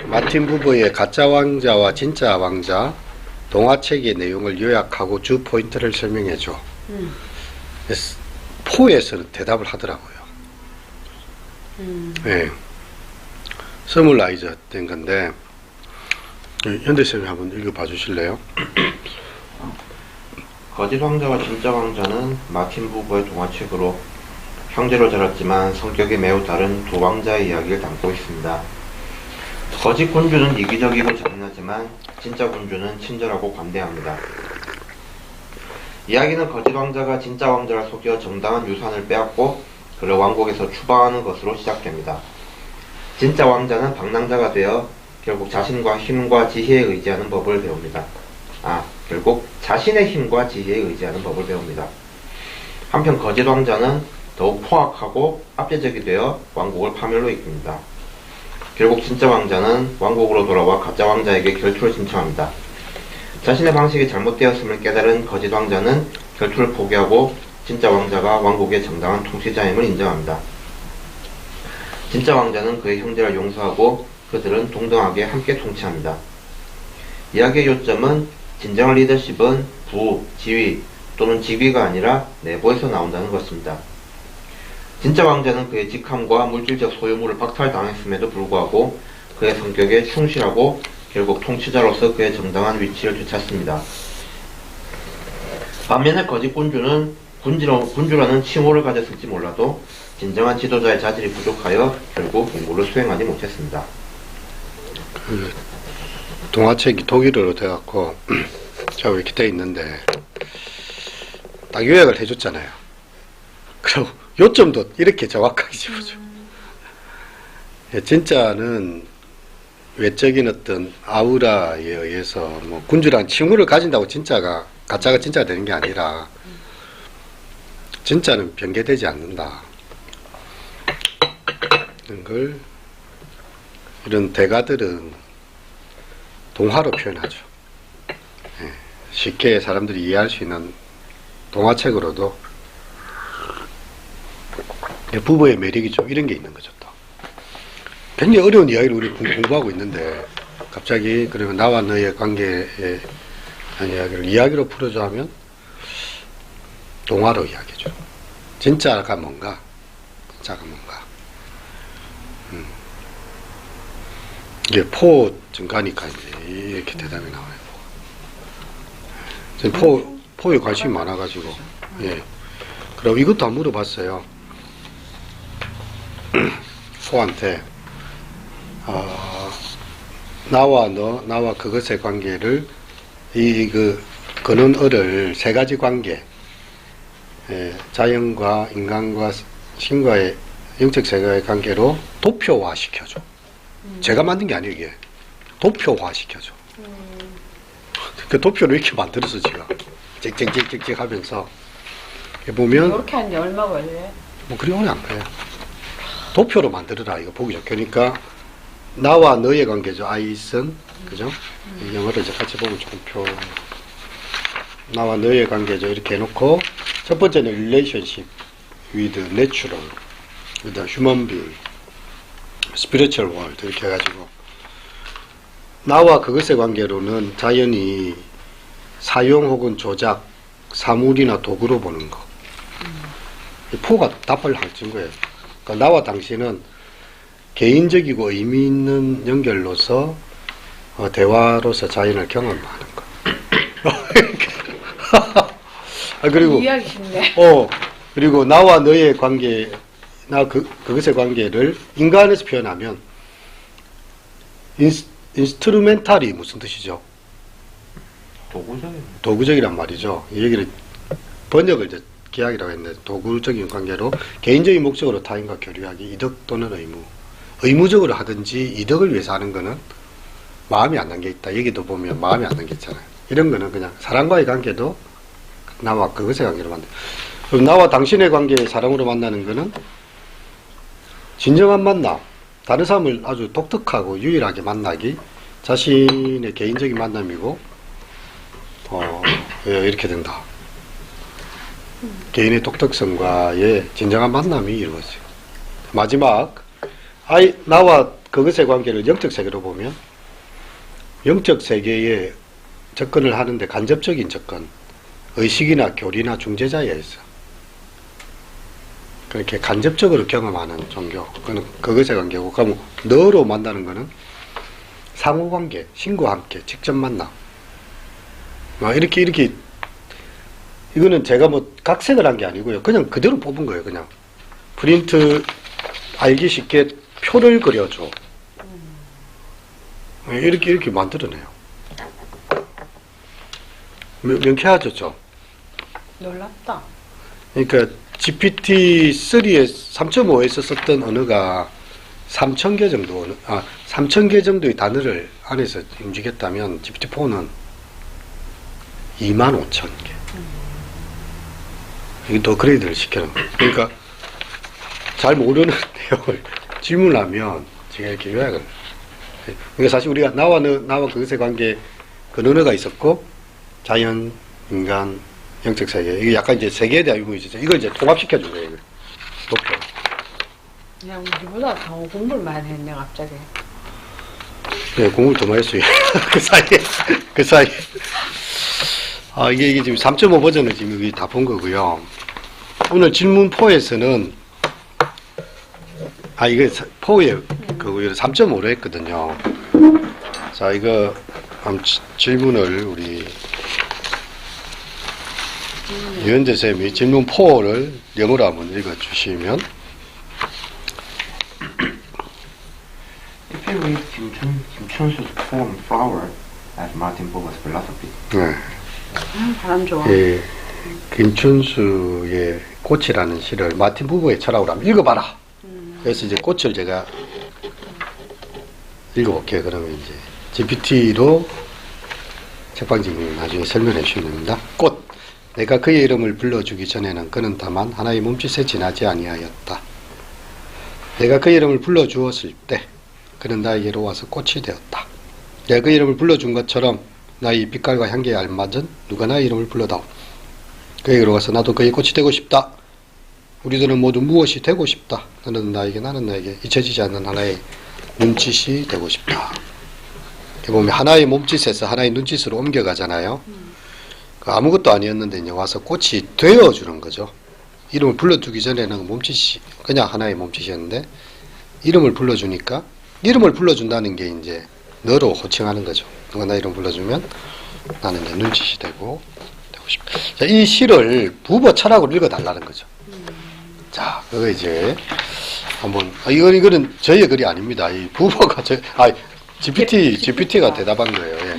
마틴 부부의 가짜 왕자와 진짜 왕자 동화책의 내용을 요약하고 주 포인트를 설명해줘. 포에서는 대답을 하더라고요. 네. 서물라이즈 된 건데 현대쌤이 한번 읽어봐 주실래요? 거짓 왕자와 진짜 왕자는 마틴 부부의 동화책으로 형제로 자랐지만 성격이 매우 다른 두 왕자의 이야기를 담고 있습니다. 거짓 군주는 이기적이고 잔인하지만 진짜 군주는 친절하고 관대합니다. 이야기는 거짓 왕자가 진짜 왕자를 속여 정당한 유산을 빼앗고 그를 왕국에서 추방하는 것으로 시작됩니다. 진짜 왕자는 방랑자가 되어 결국 자신과 힘과 지혜에 의지하는 법을 배웁니다. 결국 자신의 힘과 지혜에 의지하는 법을 배웁니다. 한편 거짓 왕자는 더욱 포악하고 압제적이 되어 왕국을 파멸로 이끕니다. 결국 진짜 왕자는 왕국으로 돌아와 가짜 왕자에게 결투를 신청합니다. 자신의 방식이 잘못되었음을 깨달은 거짓 왕자는 결투를 포기하고 진짜 왕자가 왕국의 정당한 통치자임을 인정합니다. 진짜 왕자는 그의 형제를 용서하고 그들은 동등하게 함께 통치합니다. 이야기의 요점은 진정한 리더십은 부, 지위 또는 직위가 아니라 내부에서 나온다는 것입니다. 진짜 왕자는 그의 직함과 물질적 소유물을 박탈당했음에도 불구하고 그의 성격에 충실하고 결국 통치자로서 그의 정당한 위치를 되찾습니다. 반면에 거짓 군주는 군주라는 칭호를 가졌을지 몰라도 진정한 지도자의 자질이 부족하여 결국 임무를 수행하지 못했습니다. 동화책이 독일어로 돼갖고 자 이렇게 돼 있는데 딱 요약을 해줬잖아요. 그리고 요점도 이렇게 정확하게 짚어줘. 진짜는 외적인 어떤 아우라에 의해서 뭐 군주란 칭호를 가진다고 진짜가 가짜가 진짜가 되는 게 아니라 진짜는 변개되지 않는다. 이런 걸 이런 대가들은 동화로 표현하죠. 쉽게 사람들이 이해할 수 있는 동화책으로도 부부의 매력이죠. 이런 게 있는 거죠. 또 굉장히 어려운 이야기를 우리 공부하고 있는데 갑자기 그러면 나와 너의 관계에 대한 이야기로 풀어줘 하면 동화로 이야기해줘. 진짜가 뭔가 진짜가 뭔가 이게 포 증가니까 이제 이렇게 대답이 나와요. 포에 관심이 많아가지고 예. 그리고 이것도 안 물어봤어요. 포한테 나와 그것의 관계를 그는 을을 세 가지 관계 자연과 인간과 신과의 영적 세계의 관계로 도표화 시켜줘. 제가 만든 게 아니에요. 이게 도표화 시켜줘. 그 도표를 이렇게 만들어서 제가 찍찍찍찍찍 하면서 보면 이렇게 하는데 얼마 걸려요? 뭐 그리 오래 안 가요. 도표로 만들어라. 이거 보기 좋게. 그러니까 나와 너의 관계죠. 아이슨 그죠? 영어를 이제 같이 보면 조금 나와 너의 관계죠. 이렇게 해놓고 첫 번째는 relationship with natural, with human being, spiritual world 이렇게 해가지고 나와 그것의 관계로는 자연이 사용 혹은 조작, 사물이나 도구로 보는 거. 포가 답을 할 거예요. 그러니까 나와 당신은 개인적이고 의미 있는 연결로서 대화로서 자연을 경험하는 거. 그리고 이해하기 쉽네. 그리고 나와 너의 관계, 그것의 관계를 인간에서 표현하면 인스트루멘탈이 무슨 뜻이죠? 도구적이란 말이죠. 이 얘기를 번역을 이제 기약이라고 했는데 도구적인 관계로 개인적인 목적으로 타인과 교류하기 이득 또는 의무적으로 하든지 이득을 위해서 하는 거는 마음이 안 담겨 있다. 여기도 보면 마음이 안 담겨 있잖아요. 이런 거는 그냥 사람과의 관계도 나와 그것의 관계로 만든. 그럼 나와 당신의 관계 사람으로 만나는 거는 진정한 만남, 다른 사람을 아주 독특하고 유일하게 만나기, 자신의 개인적인 만남이고 이렇게 된다. 개인의 독특성과의 진정한 만남이 이루어져요. 마지막 나와 그것의 관계를 영적 세계로 보면 영적 세계에 접근을 하는데 간접적인 접근, 의식이나 교리나 중재자에 있어. 그렇게 간접적으로 경험하는 종교, 그는 그것의 관계고, 그럼 너로 만나는 거는 상호관계, 신과 함께 직접 만남. 이렇게 이거는 제가 뭐 각색을 한 게 아니고요. 그냥 그대로 뽑은 거예요. 그냥 프린트 알기 쉽게 표를 그려줘. 이렇게 만들어내요. 명쾌하죠, 좀. 놀랍다. 그러니까 GPT-3에 3.5에서 썼던 언어가 3,000개 정도, 3,000개 정도의 단어를 안에서 움직였다면 GPT-4는 25,000개. 이게 또 그레이드를 시켜놓은 거예요. 그러니까 잘 모르는 내용을 질문하면 제가 이렇게 요약을. 그러니까 사실 우리가 나와 그것의 관계, 그 언어가 있었고, 자연, 인간, 영적 세계. 이게 약간 이제 세계에 대한 의무이죠. 이걸 이제 통합시켜준 거예요. 목표. 그냥 우리보다 더 공부를 많이 했네, 갑자기. 네, 공부를 더 많이 했어요. 그 사이에. 이게 지금 3.5 버전을 지금 여기 다 본 거고요. 오늘 질문 4에서는, 이게 4에, 그거 3.5로 했거든요. 자, 이거, 질문을 우리, 유현재 쌤이 질문 4를 영어로 한번 읽어주시면. If you read 김춘수's poem Flower as Martin Buber's philosophy, 네. 바람 좋아. 예, 김춘수의 꽃이라는 시를 마틴 부버의 철학으로 한번 읽어봐라. 그래서 이제 꽃을 제가 읽어볼게요. 그러면 이제 GPT로 책방지님 나중에 설명해 주시면 됩니다. 꽃. 내가 그의 이름을 불러주기 전에는 그는 다만 하나의 몸짓에 지나지 아니하였다. 내가 그의 이름을 불러주었을 때 그는 나에게로 와서 꽃이 되었다. 내가 그의 이름을 불러준 것처럼 나의 빛깔과 향기에 알맞은 누가 나의 이름을 불러다오. 그에게로 가서 나도 그의 꽃이 되고 싶다. 우리들은 모두 무엇이 되고 싶다. 너는 나에게 나는 나에게 잊혀지지 않는 하나의 눈짓이 되고 싶다. 이렇게 보면 하나의 몸짓에서 하나의 눈짓으로 옮겨가잖아요. 아무것도 아니었는데 이제 와서 꽃이 되어주는 거죠. 이름을 불러주기 전에는 몸짓이 그냥 하나의 몸짓이었는데 이름을 불러주니까 이름을 불러준다는 게 이제 너로 호칭하는 거죠. 누가 나 이름 불러주면 나는 이제 눈짓이 되고 싶다. 자, 이 시를 부버 철학으로 읽어달라는 거죠. 자, 그거 이제 한번 이거는 저희의 글이 아닙니다. 이 부버가 GPT가 대답한 거예요. 예.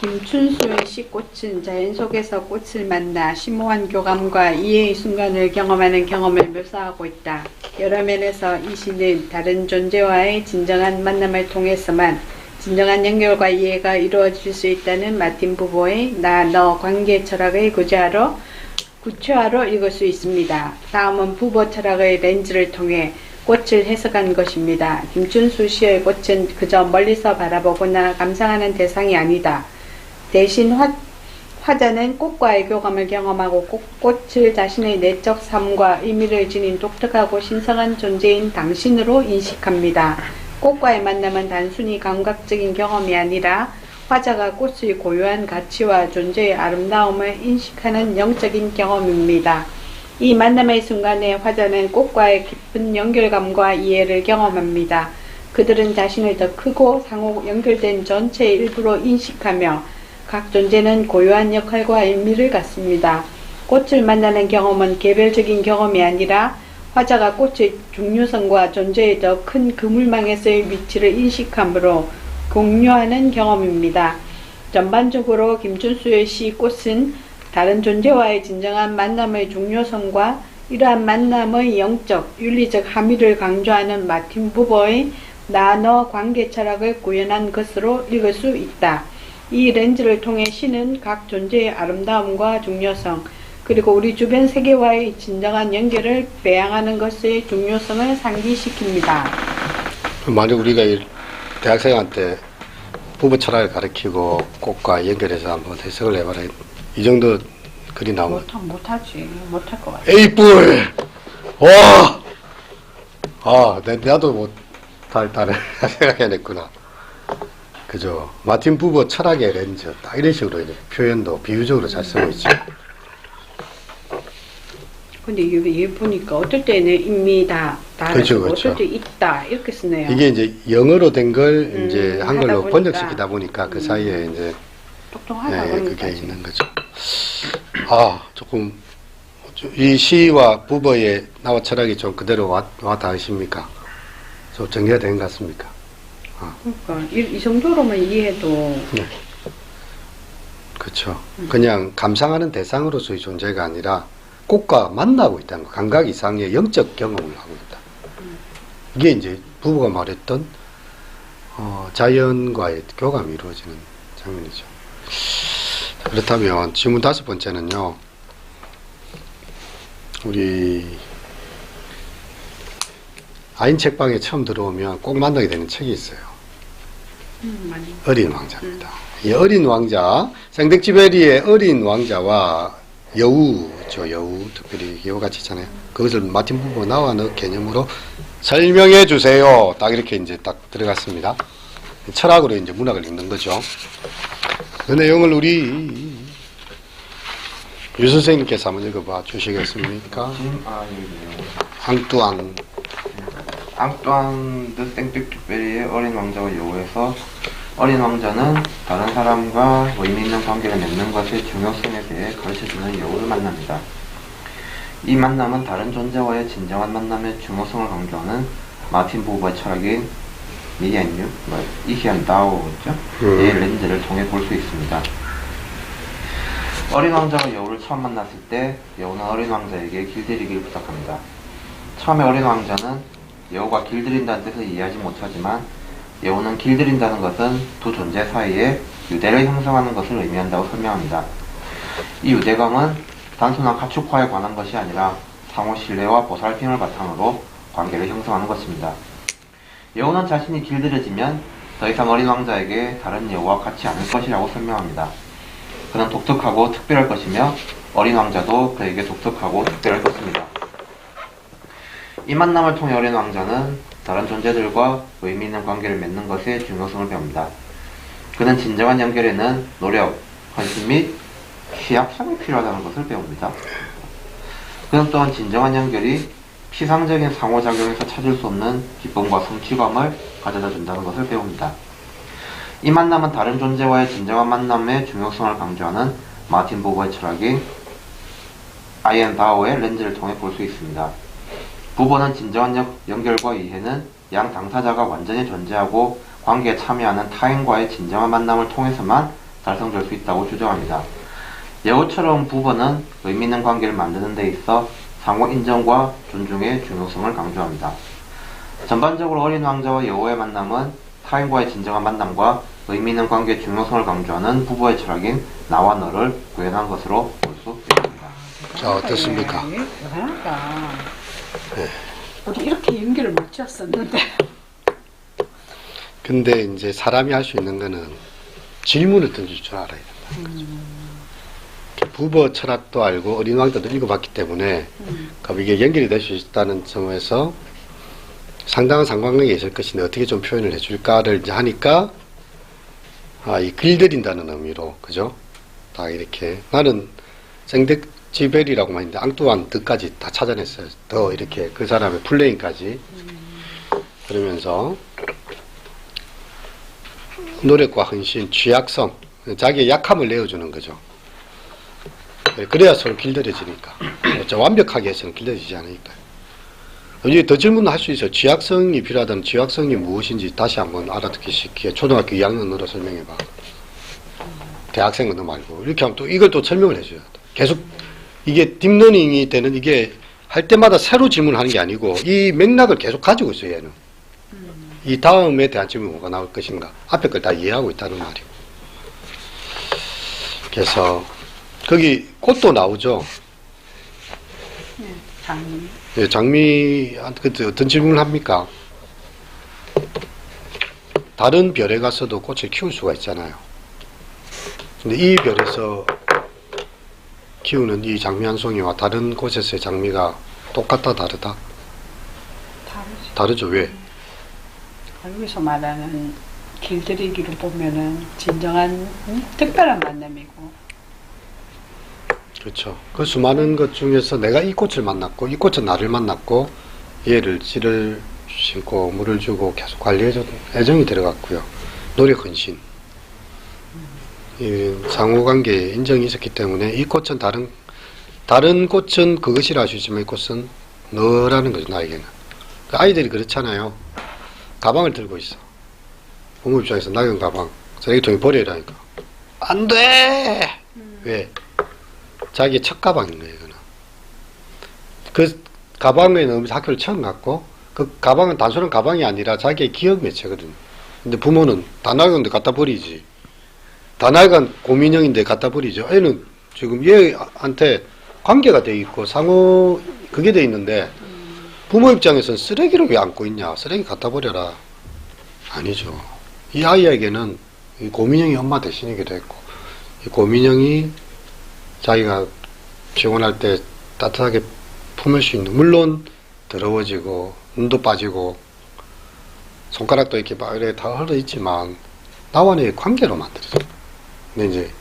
김춘수의 시꽃은 자연 속에서 꽃을 만나 심오한 교감과 이해의 순간을 경험하는 경험을 묘사하고 있다. 여러 면에서 이 시는 다른 존재와의 진정한 만남을 통해서만 진정한 연결과 이해가 이루어질 수 있다는 마틴 부버의 나, 너 관계 철학의 구체화로 읽을 수 있습니다. 다음은 부버 철학의 렌즈를 통해 꽃을 해석한 것입니다. 김춘수 시의 꽃은 그저 멀리서 바라보거나 감상하는 대상이 아니다. 대신 화자는 꽃과의 교감을 경험하고 꽃을 자신의 내적 삶과 의미를 지닌 독특하고 신성한 존재인 당신으로 인식합니다. 꽃과의 만남은 단순히 감각적인 경험이 아니라 화자가 꽃의 고유한 가치와 존재의 아름다움을 인식하는 영적인 경험입니다. 이 만남의 순간에 화자는 꽃과의 깊은 연결감과 이해를 경험합니다. 그들은 자신을 더 크고 상호 연결된 전체의 일부로 인식하며 각 존재는 고유한 역할과 의미를 갖습니다. 꽃을 만나는 경험은 개별적인 경험이 아니라 화자가 꽃의 중요성과 존재의 더 큰 그물망에서의 위치를 인식함으로 공유하는 경험입니다. 전반적으로 김춘수의 시 꽃은 다른 존재와의 진정한 만남의 중요성과 이러한 만남의 영적, 윤리적 함의를 강조하는 마틴 부버의 나, 너 관계 철학을 구현한 것으로 읽을 수 있다. 이 렌즈를 통해 시는 각 존재의 아름다움과 중요성, 그리고 우리 주변 세계와의 진정한 연결을 배양하는 것의 중요성을 상기시킵니다. 만약 우리가 대학생한테 부부 철학을 가르치고 꽃과 연결해서 한번 해석을 해봐라. 이 정도 글이 나오면 못하지. 못할 것 같아. 에이뿔! 와! 나도 뭐, 다른 생각해냈구나. 그죠. 마틴 부버 철학의 렌즈. 딱 이런 식으로 이제 표현도 비유적으로 잘 쓰고 있죠. 근데 이게 보니까 어떨 때는 입니다. 그렇죠, 어떨 그렇죠. 때 있다. 이렇게 쓰네요. 이게 이제 영어로 된 걸 이제 하다 한글로 보니까. 번역시키다 보니까 그 사이에 이제 똑똑하다 네, 그러니까 그게 지금. 있는 거죠. 조금 이 시와 부버의 나와 철학이 좀 그대로 와 닿으십니까? 좀 정리가 된 것 같습니까? 그러니까 이 정도로만 이해해도 네. 그렇죠. 그냥 감상하는 대상으로서의 존재가 아니라 꽃과 만나고 있다는 거, 감각 이상의 영적 경험을 하고 있다. 이게 이제 부부가 말했던 자연과의 교감이 이루어지는 장면이죠. 그렇다면 질문 5번째는요. 우리 아인 책방에 처음 들어오면 꼭 만나게 되는 책이 있어요. 많이. 어린 왕자입니다. 이 어린 왕자, 생덱지베리의 어린 왕자와 여우죠. 여우, 특별히 여우같이 있잖아요. 그것을 마틴 부버 나와는 개념으로 설명해 주세요. 딱 이렇게 이제 딱 들어갔습니다. 철학으로 이제 문학을 읽는 거죠. 그 내용을 우리 유 선생님께서 한번 읽어봐 주시겠습니까? 여기네요. 앙뚜앙. 앙뚜안 드 생텍쥐페리의 어린 왕자와 여우에서 어린 왕자는 다른 사람과 의미 있는 관계를 맺는 것의 중요성에 대해 가르쳐주는 여우를 만납니다. 이 만남은 다른 존재와의 진정한 만남의 중요성을 강조하는 마틴 부버의 철학인 미엔유, 이히안 다오죠? 의 렌즈를 통해 볼 수 있습니다. 어린 왕자가 여우를 처음 만났을 때 여우는 어린 왕자에게 길들이기를 부탁합니다. 처음에 어린 왕자는 여우가 길들인다는 뜻을 이해하지 못하지만 여우는 길들인다는 것은 두 존재 사이에 유대를 형성하는 것을 의미한다고 설명합니다. 이 유대감은 단순한 가축화에 관한 것이 아니라 상호 신뢰와 보살핌을 바탕으로 관계를 형성하는 것입니다. 여우는 자신이 길들여지면 더 이상 어린 왕자에게 다른 여우와 같이 않을 것이라고 설명합니다. 그는 독특하고 특별할 것이며 어린 왕자도 그에게 독특하고 특별할 것입니다. 이 만남을 통해 어린 왕자는 다른 존재들과 의미 있는 관계를 맺는 것의 중요성을 배웁니다. 그는 진정한 연결에는 노력, 헌신 및 취약성이 필요하다는 것을 배웁니다. 그는 또한 진정한 연결이 피상적인 상호작용에서 찾을 수 없는 기쁨과 성취감을 가져다 준다는 것을 배웁니다. 이 만남은 다른 존재와의 진정한 만남의 중요성을 강조하는 마틴 부버의 철학인 아이엔 바오의 렌즈를 통해 볼 수 있습니다. 부버는 진정한 연결과 이해는 양 당사자가 완전히 존재하고 관계에 참여하는 타인과의 진정한 만남을 통해서만 달성될 수 있다고 주장합니다. 여우처럼 부버는 의미 있는 관계를 만드는 데 있어 상호 인정과 존중의 중요성을 강조합니다. 전반적으로 어린 왕자와 여우의 만남은 타인과의 진정한 만남과 의미 있는 관계의 중요성을 강조하는 부버의 철학인 나와 너를 구현한 것으로 볼 수 있습니다. 자, 어떻습니까? 대단하다. 네. 우리 이렇게 연결을 못 지었었는데. 근데 이제 사람이 할 수 있는 거는 질문을 던질 줄 알아야 된다. 부버 철학도 알고 어린 왕자도 읽어봤기 때문에 그럼 이게 연결이 될 수 있다는 점에서 상당한 상관관계가 있을 것인데 어떻게 좀 표현을 해줄까를 이제 하니까 이 길들인다는 의미로 그죠? 다 이렇게 나는 생덱지벨이라고만 했는데 앙뚜안 드까지 다 찾아냈어요. 더 이렇게 그 사람의 플레잉까지 그러면서 노력과 헌신, 취약성, 자기의 약함을 내어주는 거죠. 그래야 서로 길들여지니까. 완벽하게 해서는 길들여지지 않으니까. 이제 더 질문을 할 수 있어요. 취약성이 필요하다면 취약성이 무엇인지 다시 한번 알아듣기 쉽게 초등학교 2학년으로 설명해봐. 대학생은 너 말고. 이렇게 하면 또 이걸 또 설명을 해줘야 돼. 계속 이게 딥러닝이 되는 이게 할 때마다 새로 질문하는 게 아니고 이 맥락을 계속 가지고 있어요, 얘는. 이 다음에 대한 질문이 뭐가 나올 것인가. 앞에 걸 다 이해하고 있다는 말이고. 그래서 거기 꽃도 나오죠. 네, 장미. 예, 장미한테 어떤 질문을 합니까? 다른 별에 가서도 꽃을 키울 수가 있잖아요. 근데 이 별에서 키우는 이 장미 한 송이와 다른 곳에서의 장미가 똑같다, 다르다? 다르죠. 다르죠. 왜? 여기서 말하는 길들이기로 보면은 진정한 특별한 만남이고 그렇죠. 그 수많은 것 중에서 내가 이 꽃을 만났고 이 꽃은 나를 만났고 얘를 씨를 심고 물을 주고 계속 관리해줘 애정이 들어갔고요. 노력 헌신. 이 상호관계에 인정이 있었기 때문에 이 꽃은 다른 꽃은 그것이라 할 수 있지만 이 꽃은 너라는 거죠. 나에게는. 그 아이들이 그렇잖아요. 가방을 들고 있어. 부모 입장에서 낡은 가방 쓰레기통에 버리라니까 안 돼. 왜? 자기의 첫 가방인 거예요. 이거는. 그 가방에 넣으면서 학교를 처음 갔고 그 가방은 단순한 가방이 아니라 자기의 기억 매체거든요. 근데 부모는 다 낡은데 갖다 버리지. 다 낡은 고민형인데 갖다 버리죠. 애는 지금 얘한테 관계가 돼 있고 상호 그게 돼 있는데 부모 입장에서는 쓰레기를 왜 안고 있냐. 쓰레기 갖다 버려라. 아니죠. 이 아이에게는 이 고민형이 엄마 대신이기도 했고 이 고민형이 자기가 피곤할 때 따뜻하게 품을 수 있는 물론 더러워지고 눈도 빠지고 손가락도 이렇게 막 이렇게 다 흘러 있지만 나와의 관계로 만들어져. 근데 이제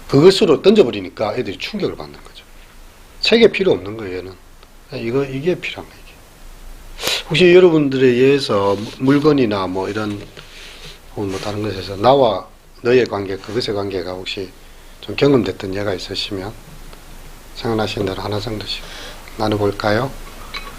그것으로 던져버리니까 애들이 충격을 받는 거죠. 책에 필요 없는 거예요. 얘는 이게 필요한 거예요. 이게. 혹시 여러분들에 의해서 물건이나 뭐 이런 뭐 다른 것에서 나와 너의 관계 그것의 관계가 혹시 좀 경험됐던 예가 있으시면 생각나시는 대로 하나 정도씩 나눠볼까요?